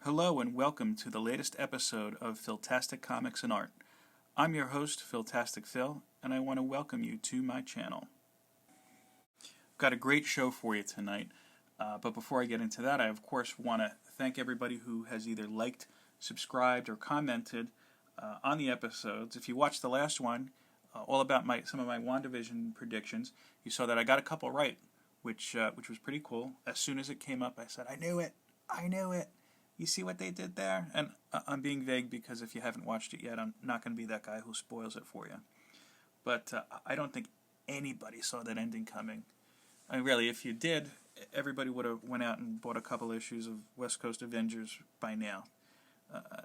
Hello and welcome to the latest episode of Philtastic Comics and Art. I'm your host, Philtastic Phil, and I want to welcome you to my channel. I've got a great show for you tonight, but before I get into that, I of course want to thank everybody who has either liked, subscribed, or commented on the episodes. If you watched the last one, all about some of my WandaVision predictions, you saw that I got a couple right, which was pretty cool. As soon as it came up, I said, I knew it! You see what they did there? And I'm being vague because if you haven't watched it yet, I'm not going to be that guy who spoils it for you. But I don't think anybody saw that ending coming. I mean, really, if you did, everybody would have went out and bought a couple issues of West Coast Avengers by now.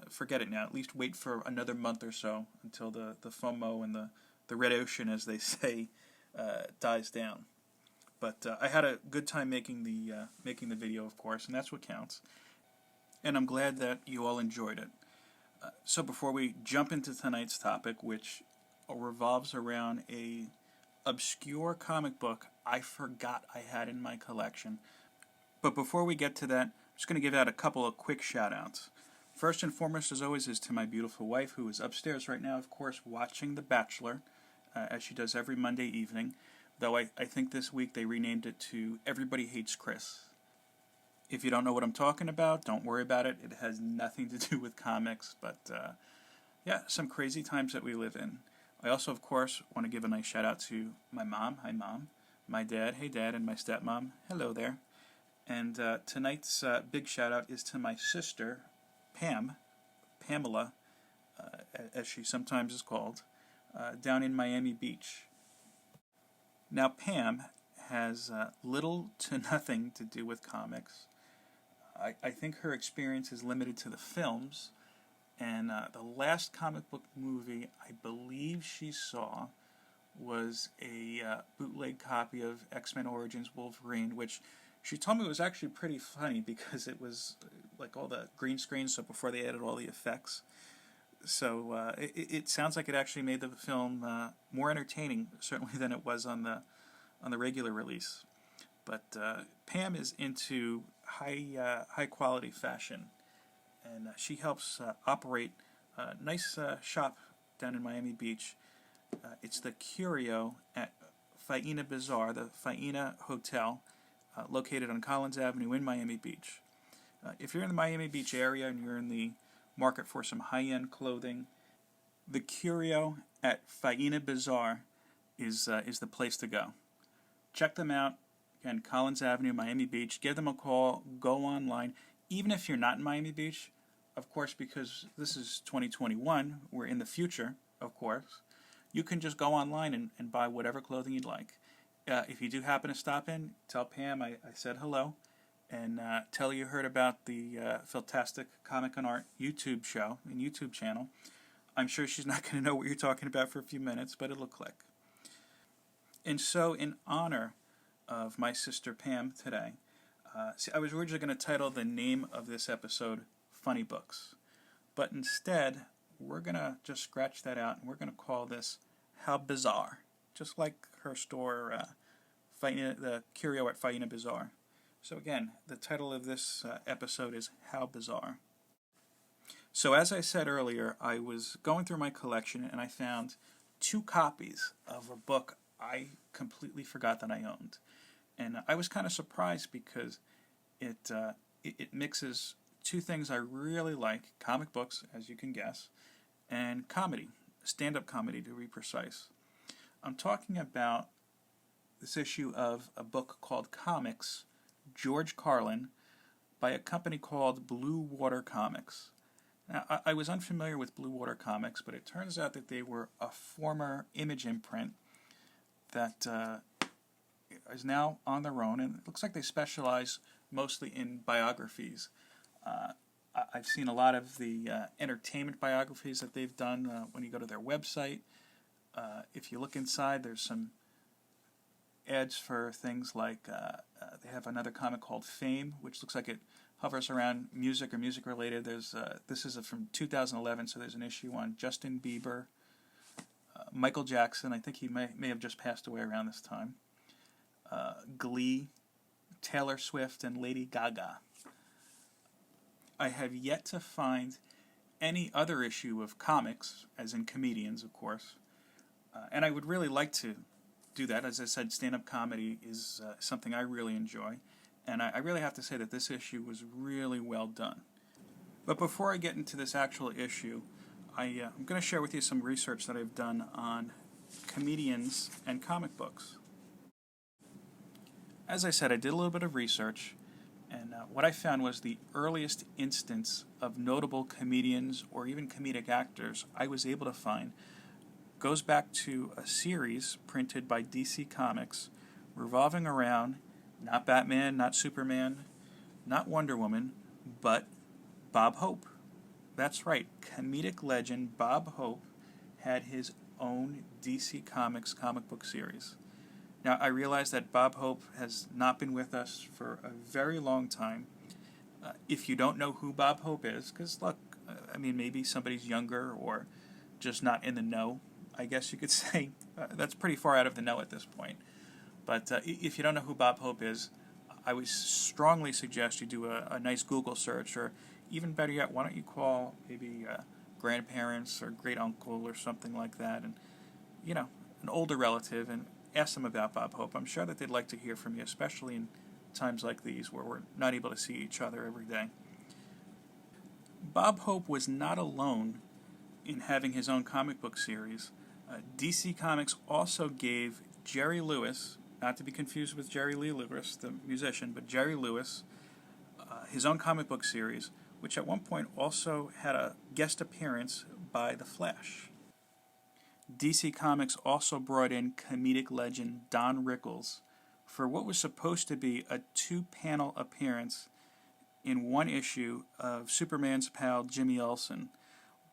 Forget it now. At least wait for another month or so until the FOMO and the red ocean, as they say, dies down. But I had a good time making the video, of course, and that's what counts. And I'm glad that you all enjoyed it. So before we jump into tonight's topic, which revolves around a obscure comic book I forgot I had in my collection. But before we get to that, I'm just going to give out a couple of quick shout-outs. First and foremost, as always, is to my beautiful wife, who is upstairs right now, of course, watching The Bachelor, as she does every Monday evening. Though I think this week they renamed it to Everybody Hates Chris. If you don't know what I'm talking about, don't worry about it. It has nothing to do with comics, but yeah, some crazy times that we live in. I also, of course, want to give a nice shout out to my mom, hi mom, my dad, hey dad, and my stepmom, hello there. And tonight's big shout out is to my sister, Pamela, as she sometimes is called, down in Miami Beach. Now, Pam has little to nothing to do with comics. I think her experience is limited to the films, and the last comic book movie I believe she saw was a bootleg copy of X-Men Origins Wolverine, which she told me was actually pretty funny because it was like all the green screen, so before they added all the effects. So it sounds like it actually made the film more entertaining, certainly than it was on the regular release. But Pam is into high quality fashion, and she helps operate a nice shop down in Miami Beach. It's the Curio at Faena Bazaar, the Faena Hotel, located on Collins Avenue in Miami Beach. If you're in the Miami Beach area and you're in the market for some high-end clothing, the Curio at Faena Bazaar is the place to go. Check them out. Again, Collins Avenue, Miami Beach. Give them a call. Go online. Even if you're not in Miami Beach, of course, because this is 2021, we're in the future, of course, you can just go online and buy whatever clothing you'd like. If you do happen to stop in, tell Pam I said hello, and tell her you heard about the Philtastic Comic and Art YouTube show and YouTube channel. I'm sure she's not going to know what you're talking about for a few minutes, but it'll click. And so, in honor of my sister Pam today, I was originally going to title the name of this episode Funny Books, but instead we're going to just scratch that out and we're going to call this How Bizarre, just like her store, the Curio at Faena Bazaar. So again, the title of this episode is How Bizarre. So as I said earlier, I was going through my collection and I found 2 copies of a book I completely forgot that I owned. And I was kind of surprised because it mixes 2 things I really like, comic books, as you can guess, and comedy, stand-up comedy to be precise. I'm talking about this issue of a book called Comics, George Carlin, by a company called Blue Water Comics. Now, I was unfamiliar with Blue Water Comics, but it turns out that they were a former Image imprint that is now on their own, and it looks like they specialize mostly in biographies. I've seen a lot of the entertainment biographies that they've done when you go to their website. If you look inside, there's some ads for things like they have another comic called Fame, which looks like it hovers around music or music related. There's this is from 2011, so there's an issue on Justin Bieber, Michael Jackson. I think he may have just passed away around this time. Glee, Taylor Swift, and Lady Gaga. I have yet to find any other issue of comics, as in comedians, of course. And I would really like to do that. As I said, stand-up comedy is something I really enjoy. And I really have to say that this issue was really well done. But before I get into this actual issue, I'm going to share with you some research that I've done on comedians and comic books. As I said, I did a little bit of research, and what I found was the earliest instance of notable comedians or even comedic actors I was able to find goes back to a series printed by DC Comics revolving around not Batman, not Superman, not Wonder Woman, but Bob Hope. That's right, comedic legend Bob Hope had his own DC Comics comic book series. Now, I realize that Bob Hope has not been with us for a very long time. If you don't know who Bob Hope is, because look, maybe somebody's younger or just not in the know, I guess you could say. That's pretty far out of the know at this point. But if you don't know who Bob Hope is, I would strongly suggest you do a nice Google search, or even better yet, why don't you call maybe grandparents or great uncle or something like that, and an older relative, and ask them about Bob Hope. I'm sure that they'd like to hear from you, especially in times like these where we're not able to see each other every day. Bob Hope was not alone in having his own comic book series. DC Comics also gave Jerry Lewis, not to be confused with Jerry Lee Lewis, the musician, but Jerry Lewis, his own comic book series, which at one point also had a guest appearance by The Flash. DC Comics also brought in comedic legend Don Rickles for what was supposed to be a 2-panel appearance in one issue of Superman's pal Jimmy Olsen.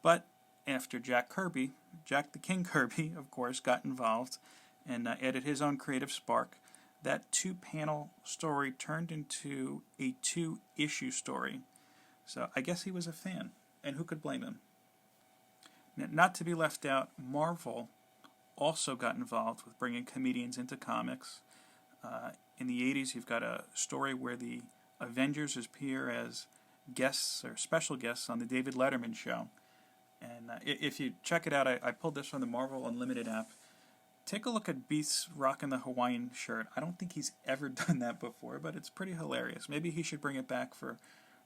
But after Jack the King Kirby, of course, got involved and added his own creative spark, that 2-panel story turned into a 2-issue story. So I guess he was a fan, and who could blame him? Not to be left out, Marvel also got involved with bringing comedians into comics. In the 80s, you've got a story where the Avengers appear as guests or special guests on the David Letterman show. And if you check it out, I pulled this from the Marvel Unlimited app. Take a look at Beast rocking the Hawaiian shirt. I don't think he's ever done that before, but it's pretty hilarious. Maybe he should bring it back for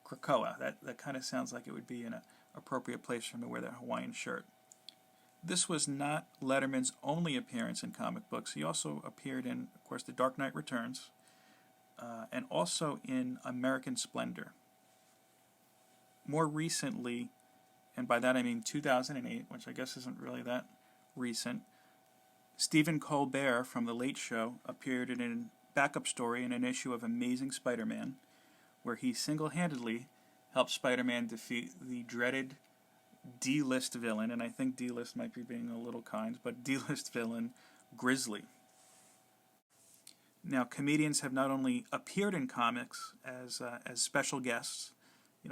Krakoa. That kind of sounds like it would be an appropriate place for him to wear that Hawaiian shirt. This was not Letterman's only appearance in comic books. He also appeared in, of course, The Dark Knight Returns, and also in American Splendor. More recently, and by that I mean 2008, which I guess isn't really that recent, Stephen Colbert from The Late Show appeared in a backup story in an issue of Amazing Spider-Man, where he single-handedly helped Spider-Man defeat the dreaded D-list villain, and I think D-list might be being a little kind, but D-list villain Grizzly. Now, comedians have not only appeared in comics as special guests,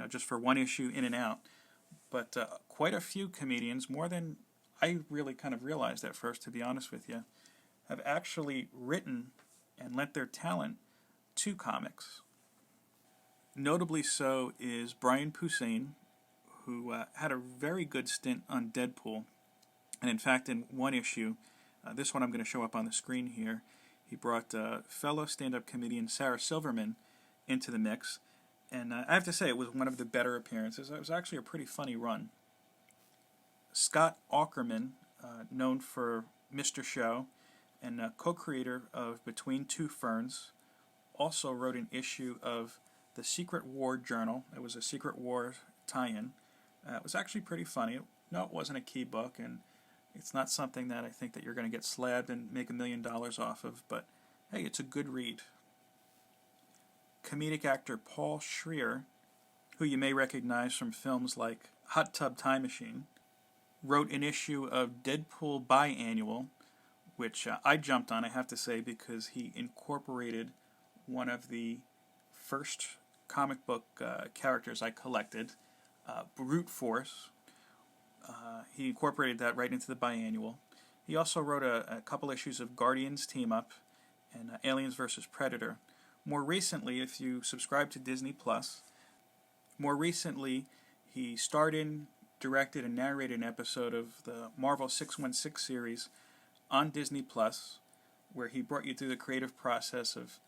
just for one issue in and out, but quite a few comedians, more than I really kind of realized at first, to be honest with you, have actually written and lent their talent to comics. Notably so is Brian Posehn, who had a very good stint on Deadpool. And in fact, in one issue, this one I'm going to show up on the screen here, he brought fellow stand-up comedian Sarah Silverman into the mix. And I have to say, it was one of the better appearances. It was actually a pretty funny run. Scott Aukerman, known for Mr. Show and co-creator of Between Two Ferns, also wrote an issue of the Secret War Journal. It was a Secret War tie-in. It was actually pretty funny. No, it wasn't a key book, and it's not something that I think that you're going to get slabbed and make $1 million off of, but hey, it's a good read. Comedic actor Paul Schreer, who you may recognize from films like Hot Tub Time Machine, wrote an issue of Deadpool Biannual, which I jumped on, I have to say, because he incorporated one of the first comic book characters I collected, Brute Force. He incorporated that right into the biannual. He also wrote a couple issues of Guardians Team Up and Aliens vs. Predator. More recently, if you subscribe to Disney Plus, More recently, he starred in, directed, and narrated an episode of the Marvel 616 series on Disney Plus, where he brought you through the creative process of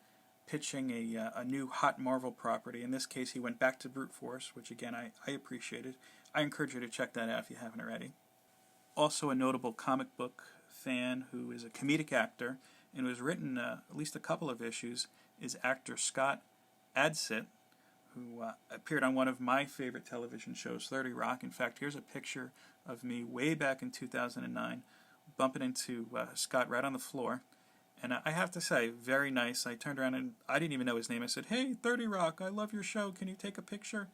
pitching a new hot Marvel property. In this case, he went back to brute force, which again I appreciated. I encourage you to check that out if you haven't already. Also a notable comic book fan who is a comedic actor and who has written at least a couple of issues is actor Scott Adsit, who appeared on one of my favorite television shows, 30 Rock. In fact, here's a picture of me way back in 2009 bumping into Scott right on the floor. And I have to say, very nice. I turned around and I didn't even know his name. I said, "Hey, 30 Rock, I love your show. Can you take a picture?"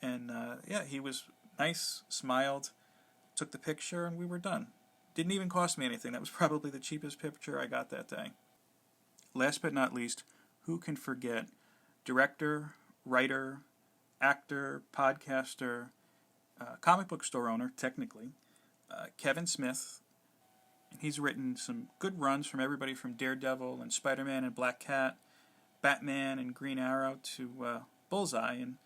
And yeah, he was nice, smiled, took the picture, and we were done. Didn't even cost me anything. That was probably the cheapest picture I got that day. Last but not least, who can forget director, writer, actor, podcaster, comic book store owner, technically, Kevin Smith. He's written some good runs from everybody from Daredevil and Spider-Man and Black Cat, Batman and Green Arrow to Bullseye. And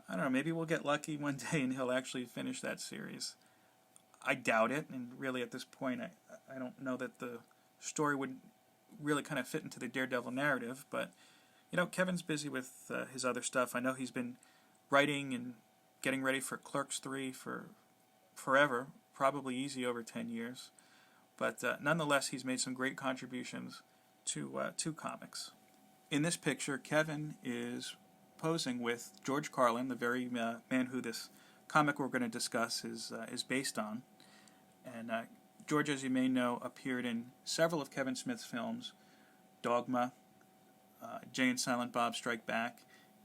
I don't know, maybe we'll get lucky one day and he'll actually finish that series. I doubt it, and really at this point I don't know that the story would really kind of fit into the Daredevil narrative, but you know, Kevin's busy with his other stuff. I know he's been writing and getting ready for Clerks 3 for forever, probably easy over 10 years. But nonetheless, he's made some great contributions to comics. In this picture, Kevin is posing with George Carlin, the very man who this comic we're going to discuss is based on. And George, as you may know, appeared in several of Kevin Smith's films, Dogma, Jay and Silent Bob Strike Back,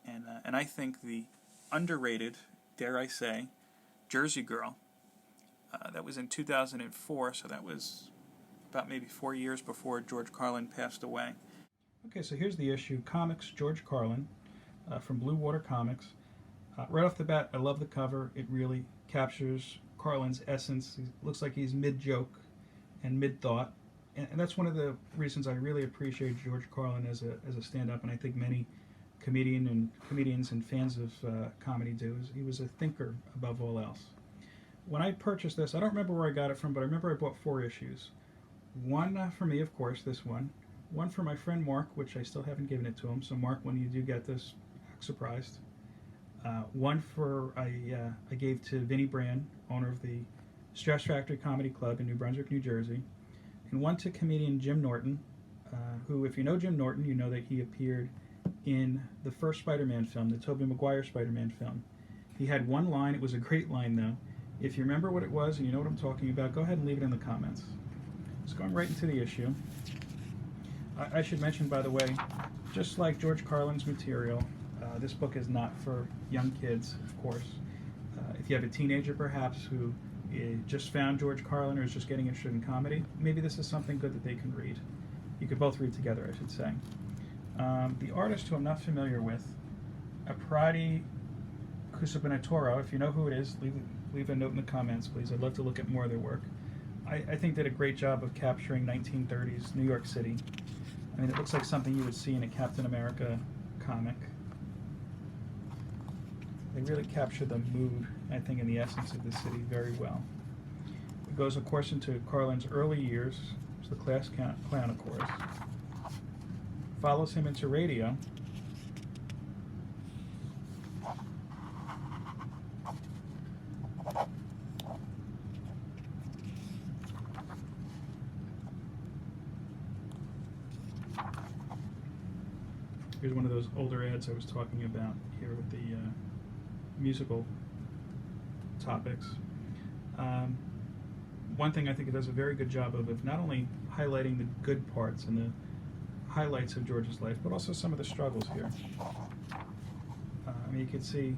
and I think the underrated, dare I say, Jersey Girl. That was in 2004, so that was about maybe 4 years before George Carlin passed away. Okay, so here's the issue. Comics, George Carlin, from Blue Water Comics. Right off the bat, I love the cover. It really captures Carlin's essence. He looks like he's mid-joke and mid-thought. And that's one of the reasons I really appreciate George Carlin as a stand-up, and I think many comedians and fans of comedy do, is he was a thinker above all else. When I purchased this, I don't remember where I got it from, but I remember I bought 4 issues. One for me, of course, this one. One for my friend Mark, which I still haven't given it to him. So Mark, when you do get this, act surprised. One I gave to Vinnie Brand, owner of the Stress Factory Comedy Club in New Brunswick, New Jersey. And one to comedian Jim Norton, who, if you know Jim Norton, you know that he appeared in the first Spider-Man film, the Tobey Maguire Spider-Man film. He had one line. It was a great line, though. If you remember what it was and you know what I'm talking about, go ahead and leave it in the comments. It's going right into the issue. I should mention, by the way, just like George Carlin's material, this book is not for young kids, of course. If you have a teenager, perhaps, who just found George Carlin or is just getting interested in comedy, maybe this is something good that they can read. You could both read together, I should say. The artist, who I'm not familiar with, Aprati Kusubinatoro, if you know who it is, leave a note in the comments, please. I'd love to look at more of their work. I think did a great job of capturing 1930s New York City. I mean, it looks like something you would see in a Captain America comic. They really capture the mood, I think, and the essence of the city very well. It goes, of course, into Carlin's early years. It's the class clown, of course. Follows him into radio. Here's one of those older ads I was talking about here with the musical topics. One thing I think it does a very good job of not only highlighting the good parts and the highlights of George's life, but also some of the struggles here. I mean, you can see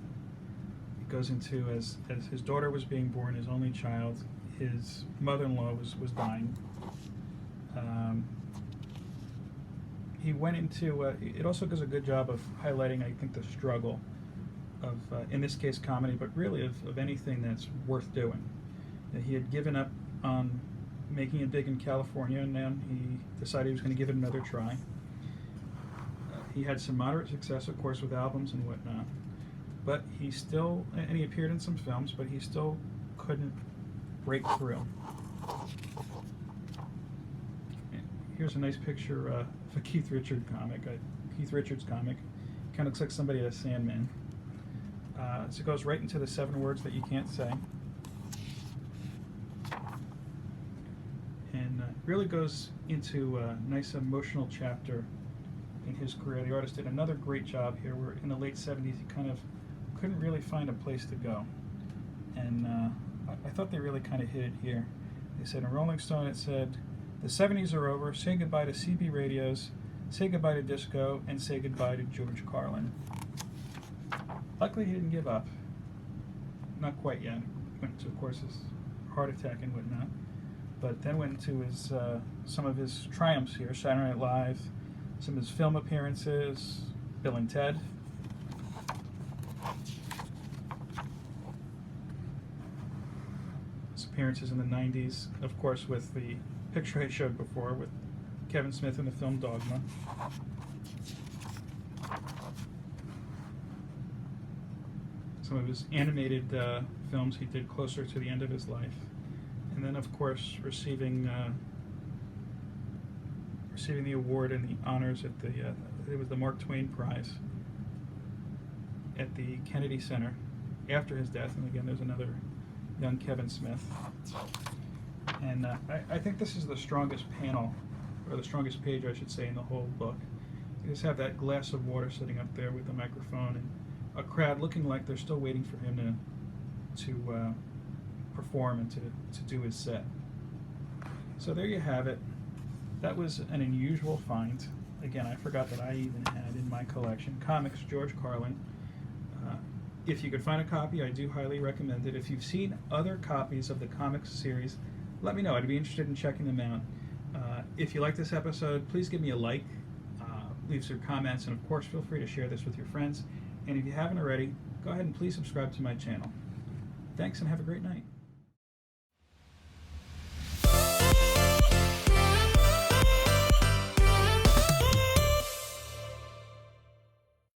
it goes into as his daughter was being born, his only child, his mother-in-law was dying. He went into, it also does a good job of highlighting, I think, the struggle of, in this case, comedy, but really of anything that's worth doing. He had given up on making it big in California, and then he decided he was going to give it another try. He had some moderate success, of course, with albums and whatnot. but he still, and he appeared in some films, but he still couldn't break through. Here's a nice picture of a Keith Richards comic. Keith Richards comic. Kind of looks like somebody at a Sandman. So it goes right into the 7 words that you can't say. And really goes into a nice emotional chapter in his career. The artist did another great job here, where in the late 70s he kind of couldn't really find a place to go. And I thought they really kind of hit it here. They said in Rolling Stone, it said, "The 70s are over, say goodbye to CB radios, say goodbye to disco, and say goodbye to George Carlin." Luckily, he didn't give up. Not quite yet. Went to, of course, his heart attack and whatnot. But then went to his some of his triumphs here: Saturday Night Live, some of his film appearances, Bill and Ted. His appearances in the 90s, of course, with the picture I showed before with Kevin Smith in the film Dogma. Some of his animated films he did closer to the end of his life. And then, of course, receiving the award and the honors at the it was the Mark Twain Prize at the Kennedy Center after his death. And again, there's another young Kevin Smith. And I think this is the strongest panel, or the strongest page, I should say, in the whole book. You just have that glass of water sitting up there with the microphone, and a crowd looking like they're still waiting for him to perform and to do his set. So there you have it. That was an unusual find. Again, I forgot that I even had in my collection Comics, George Carlin. If you could find a copy, I do highly recommend it. If you've seen other copies of the comics series, let me know. I'd be interested in checking them out. If you like this episode, please give me a like, leave some comments, and of course feel free to share this with your friends. And if you haven't already, go ahead and please subscribe to my channel. Thanks and have a great night.